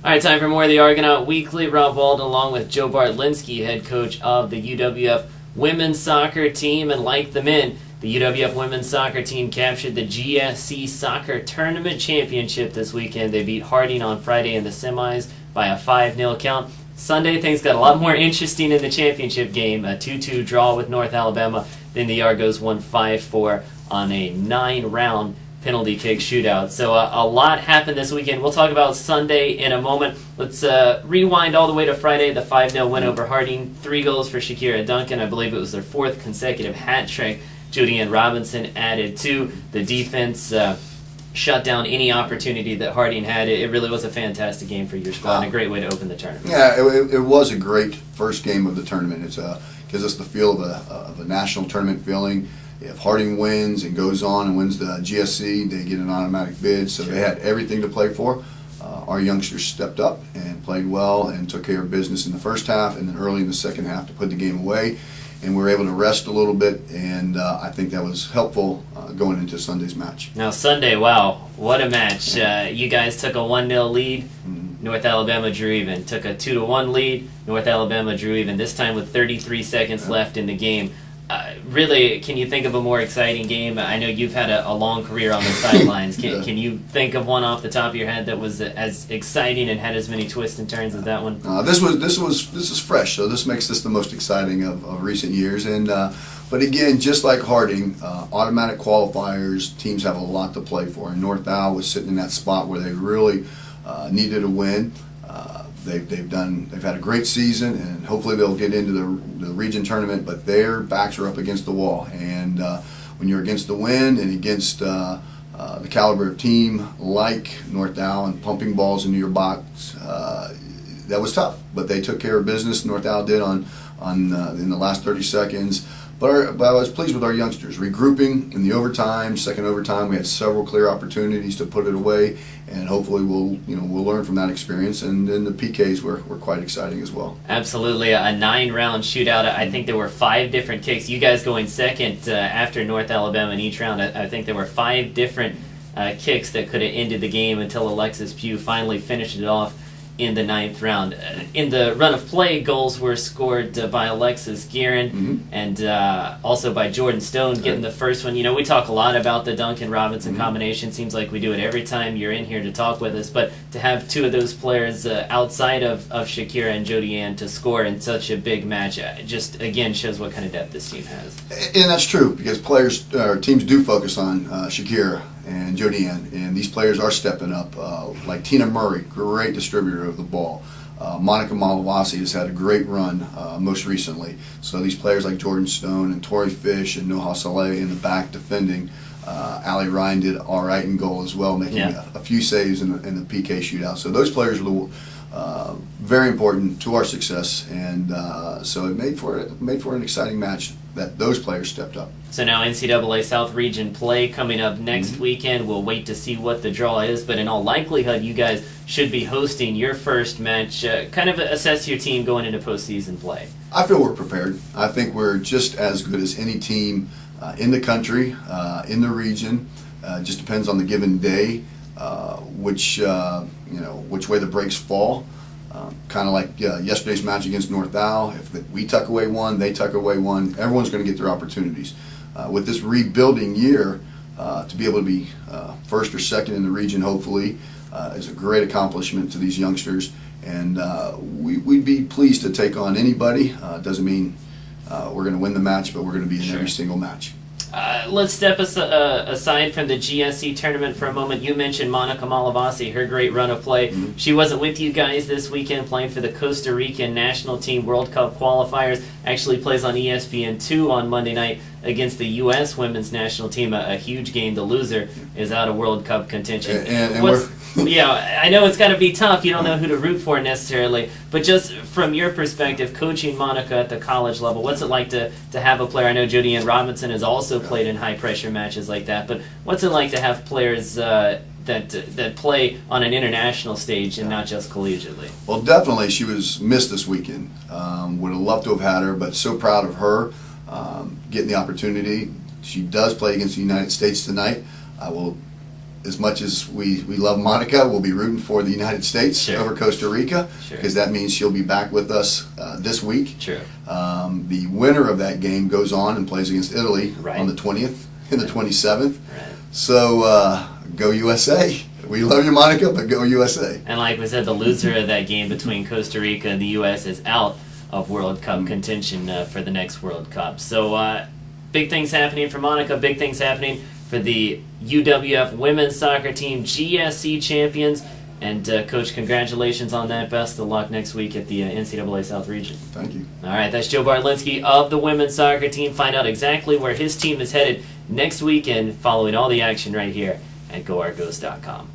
All right, time for more of the Argonaut Weekly. Rob Walden along with Joe Bartlinski, head coach of the UWF women's soccer team. And like the men, the UWF women's soccer team captured the GSC Soccer Tournament Championship this weekend. They beat Harding on Friday in the semis by a 5-0 count. Sunday, things got a lot more interesting in the championship game. A 2-2 draw with North Alabama. Then the Argos won 5-4 on a 9-round penalty kick shootout. So a lot happened this weekend. We'll talk about Sunday in a moment. Let's rewind all the way to Friday, the 5-0 win over Harding. 3 goals for Shakira Duncan. I believe it was their 4th consecutive hat trick. Judy-Ann Robinson added 2. The defense shut down any opportunity that Harding had. It really was a fantastic game for your squad and a great way to open the tournament. Yeah, it was a great first game of the tournament. It gives us the feel of a national tournament feeling. If Harding wins and goes on and wins the GSC, they get an automatic bid. So they had everything to play for. Our youngsters stepped up and played well and took care of business in the first half, and then early in the second half to put the game away. And we were able to rest a little bit, and I think that was helpful going into Sunday's match. Now Sunday, wow, what a match. You guys took a 1-0 lead. Mm-hmm. North Alabama drew even. Took a 2-1 lead. North Alabama drew even, this time with 33 seconds left in the game. Really, can you think of a more exciting game? I know you've had a long career on the sidelines. Can you think of one off the top of your head that was as exciting and had as many twists and turns as that one? This is fresh, so this makes this the most exciting of recent years. And but again, just like Harding, automatic qualifiers, teams have a lot to play for. And North Al was sitting in that spot where they really needed a win. They've had a great season, and hopefully they'll get into the region tournament, but their backs are up against the wall. And when you're against the wind and against the caliber of team like North Al and pumping balls into your box, that was tough. But they took care of business. North Al did in the last 30 seconds. But I was pleased with our youngsters. Regrouping in the second overtime, we had several clear opportunities to put it away, and hopefully we'll learn from that experience. And then the PKs were quite exciting as well. Absolutely, a 9-round shootout. I think there were 5 different kicks. You guys going second after North Alabama in each round. I think there were 5 different kicks that could have ended the game until Alexis Pugh finally finished it off in the 9th round. In the run of play, goals were scored by Alexis Guerin and also by Jordan Stone getting the first one. You know, we talk a lot about the Duncan-Robinson combination. Seems like we do it every time you're in here to talk with us. But to have 2 of those players outside of Shakira and Judy-Ann to score in such a big match just, again, shows what kind of depth this team has. And that's true, because teams do focus on Shakira and Judy-Ann, and these players are stepping up. Like Tina Murray, great distributor of the ball. Monica Malavasi has had a great run most recently. So these players like Jordan Stone and Tori Fish and Noha Saleh in the back defending. Allie Ryan did all right in goal as well, making a few saves in the PK shootout. So those players are very important to our success, and so it made for an exciting match that those players stepped up. So now NCAA South Region play coming up next weekend. We'll wait to see what the draw is, but in all likelihood, you guys should be hosting your first match. Kind of assess your team going into postseason play. I feel we're prepared. I think we're just as good as any team in the country, in the region. Just depends on the given day, which way the breaks fall. Kind of like yesterday's match against North Al. If we tuck away one, they tuck away one, everyone's going to get their opportunities. With this rebuilding year, to be able to be first or second in the region, hopefully, is a great accomplishment to these youngsters. And we'd be pleased to take on anybody. Doesn't mean we're going to win the match, but we're going to be in every single match. Let's step aside from the GSC tournament for a moment. You mentioned Monica Malavasi, her great run of play. She wasn't with you guys this weekend playing for the Costa Rican national team World Cup qualifiers. Actually plays on ESPN2 on Monday night against the U.S. women's national team. A huge game. The loser is out of World Cup contention. Yeah, I know it's got to be tough. You don't know who to root for necessarily. But just from your perspective, coaching Monica at the college level, what's it like to have a player? I know Judy-Ann Robinson has also played in high-pressure matches like that. But what's it like to have players that play on an international stage and not just collegiately? Well, definitely she was missed this weekend. Would have loved to have had her, but so proud of her getting the opportunity. She does play against the United States tonight. I will as much as we love Monica, we'll be rooting for the United States Sure. over Costa Rica, Sure. because that means she'll be back with us this week. True. The winner of that game goes on and plays against Italy Right. on the 20th and the 27th. Right. So go USA. We love you, Monica, but go USA. And like we said, the loser of that game between Costa Rica and the U.S. is out of World Cup contention for the next World Cup. So big things happening for Monica, big things happening for the UWF women's soccer team, GSC champions. And Coach, congratulations on that. Best of luck next week at the NCAA South Region. Thank you. All right, that's Joe Bartlinski of the women's soccer team. Find out exactly where his team is headed next weekend following all the action right here at GoArgos.com.